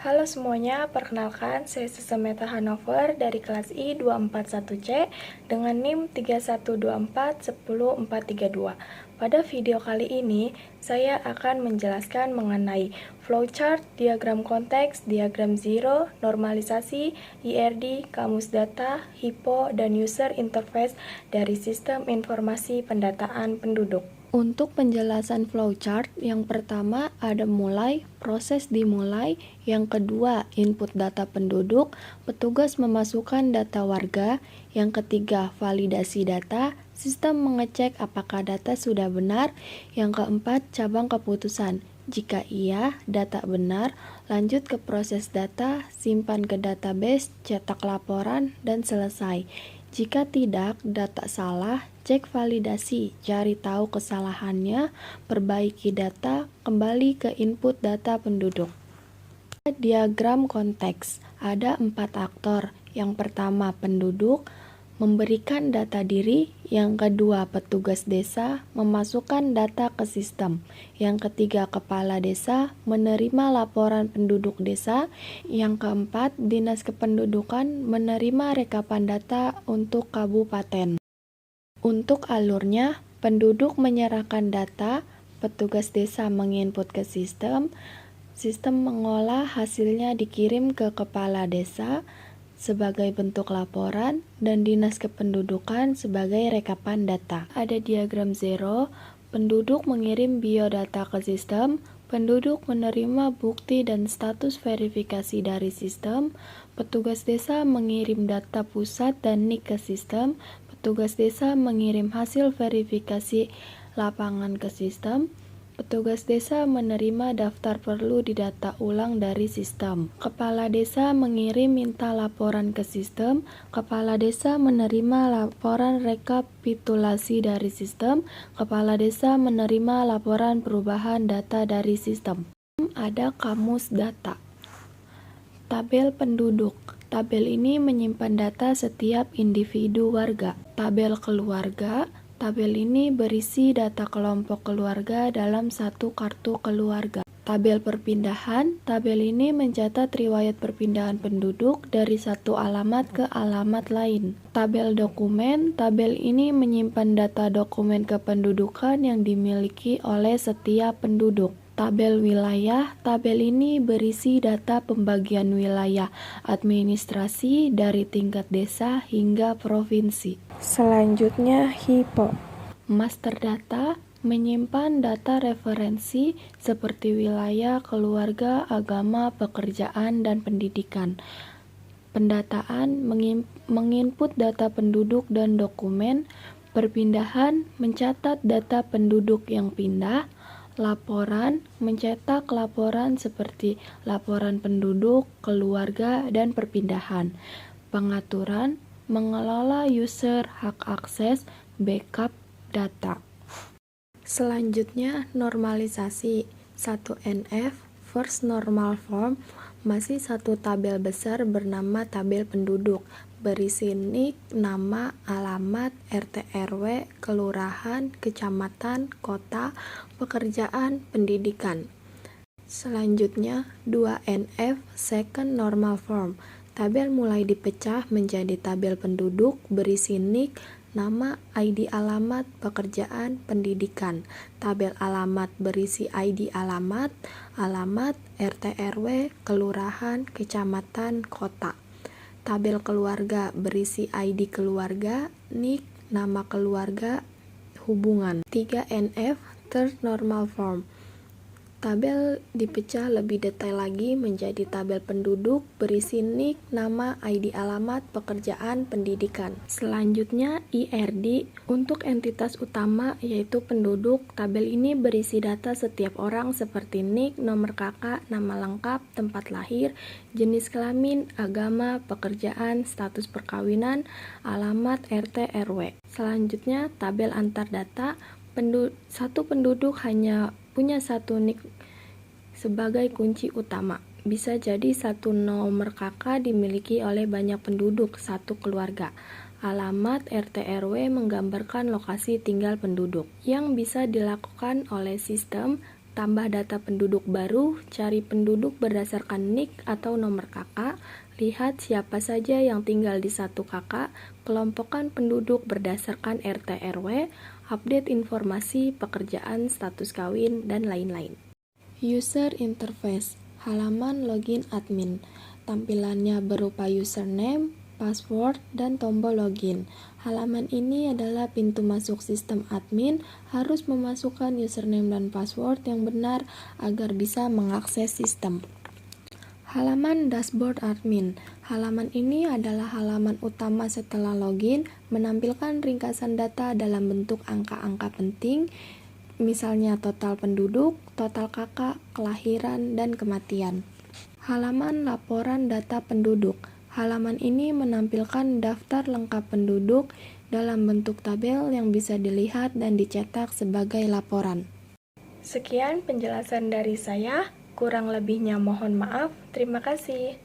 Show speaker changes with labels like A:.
A: Halo semuanya, perkenalkan saya Susameta Hanover dari kelas I241C dengan NIM 31241042. Pada video kali ini, saya akan menjelaskan mengenai flowchart, diagram konteks, diagram zero, normalisasi, IRD, kamus data, HIPO, dan user interface dari sistem informasi pendataan penduduk. Untuk penjelasan flowchart, yang pertama ada mulai, proses dimulai, yang kedua input data penduduk, petugas memasukkan data warga, yang ketiga validasi data, sistem mengecek apakah data sudah benar, yang keempat cabang keputusan. Jika iya, data benar, lanjut ke proses data, simpan ke database, cetak laporan, dan selesai. Jika tidak, data salah, cek validasi, cari tahu kesalahannya, perbaiki data, kembali ke input data penduduk. Diagram konteks, ada 4 aktor. Yang pertama penduduk, memberikan data diri, yang kedua petugas desa, memasukkan data ke sistem, yang ketiga kepala desa, menerima laporan penduduk desa, yang keempat dinas kependudukan, menerima rekapan data untuk kabupaten. Untuk alurnya, penduduk menyerahkan data, petugas desa menginput ke sistem, sistem mengolah hasilnya dikirim ke kepala desa sebagai bentuk laporan, dan dinas kependudukan sebagai rekapan data. Ada diagram zero, penduduk mengirim biodata ke sistem, penduduk menerima bukti dan status verifikasi dari sistem, petugas desa mengirim data pusat dan NIK ke sistem, petugas desa mengirim hasil verifikasi lapangan ke sistem, petugas desa menerima daftar perlu didata ulang dari sistem. Kepala desa mengirim minta laporan ke sistem. Kepala desa menerima laporan rekapitulasi dari sistem. Kepala desa menerima laporan perubahan data dari sistem. Ada kamus data. Tabel penduduk. Tabel ini menyimpan data setiap individu warga. Tabel keluarga. Tabel ini berisi data kelompok keluarga dalam satu kartu keluarga. Tabel perpindahan, tabel ini mencatat riwayat perpindahan penduduk dari satu alamat ke alamat lain. Tabel dokumen, tabel ini menyimpan data dokumen kependudukan yang dimiliki oleh setiap penduduk. Tabel wilayah, tabel ini berisi data pembagian wilayah administrasi dari tingkat desa hingga provinsi. Selanjutnya HIPO. Master data menyimpan data referensi seperti wilayah, keluarga, agama, pekerjaan, dan pendidikan. Pendataan menginput data penduduk dan dokumen. Perpindahan mencatat data penduduk yang pindah. Laporan mencetak laporan seperti laporan penduduk, keluarga, dan perpindahan. Pengaturan mengelola user hak akses, backup data. Selanjutnya normalisasi. 1NF first normal form, masih satu tabel besar bernama tabel penduduk, berisi NIK, nama, alamat, RT RW, kelurahan, kecamatan, kota, pekerjaan, pendidikan. Selanjutnya 2NF second normal form. Tabel mulai dipecah menjadi tabel penduduk berisi NIK, nama, ID alamat, pekerjaan, pendidikan. Tabel alamat berisi ID alamat, RT RW, kelurahan, kecamatan, kota. Tabel keluarga berisi ID keluarga, NIK, nama keluarga, hubungan. 3NF third normal form. Tabel dipecah lebih detail lagi menjadi tabel penduduk berisi NIK, nama, ID alamat, pekerjaan, pendidikan. Selanjutnya IRD untuk entitas utama yaitu penduduk. Tabel ini berisi data setiap orang seperti NIK, nomor kakak, nama lengkap, tempat lahir, jenis kelamin, agama, pekerjaan, status perkawinan, alamat, RT RW. Selanjutnya tabel antar data. Satu penduduk hanya punya satu NIK sebagai kunci utama. Bisa jadi satu nomor kakak dimiliki oleh banyak penduduk, satu keluarga. Alamat RT RW menggambarkan lokasi tinggal penduduk. Yang bisa dilakukan oleh sistem tambah data penduduk baru, cari penduduk berdasarkan NIK atau nomor kakak, lihat siapa saja yang tinggal di satu kakak, kelompokkan penduduk berdasarkan RT RW, update informasi, pekerjaan, status kawin, dan lain-lain. User interface, halaman login admin. Tampilannya berupa username, password, dan tombol login. Halaman ini adalah pintu masuk sistem admin, harus memasukkan username dan password yang benar agar bisa mengakses sistem. Halaman dashboard admin. Halaman ini adalah halaman utama setelah login, menampilkan ringkasan data dalam bentuk angka-angka penting, misalnya total penduduk, total kakak, kelahiran, dan kematian. Halaman laporan data penduduk. Halaman ini menampilkan daftar lengkap penduduk dalam bentuk tabel yang bisa dilihat dan dicetak sebagai laporan. Sekian penjelasan dari saya, kurang lebihnya mohon maaf. Terima kasih.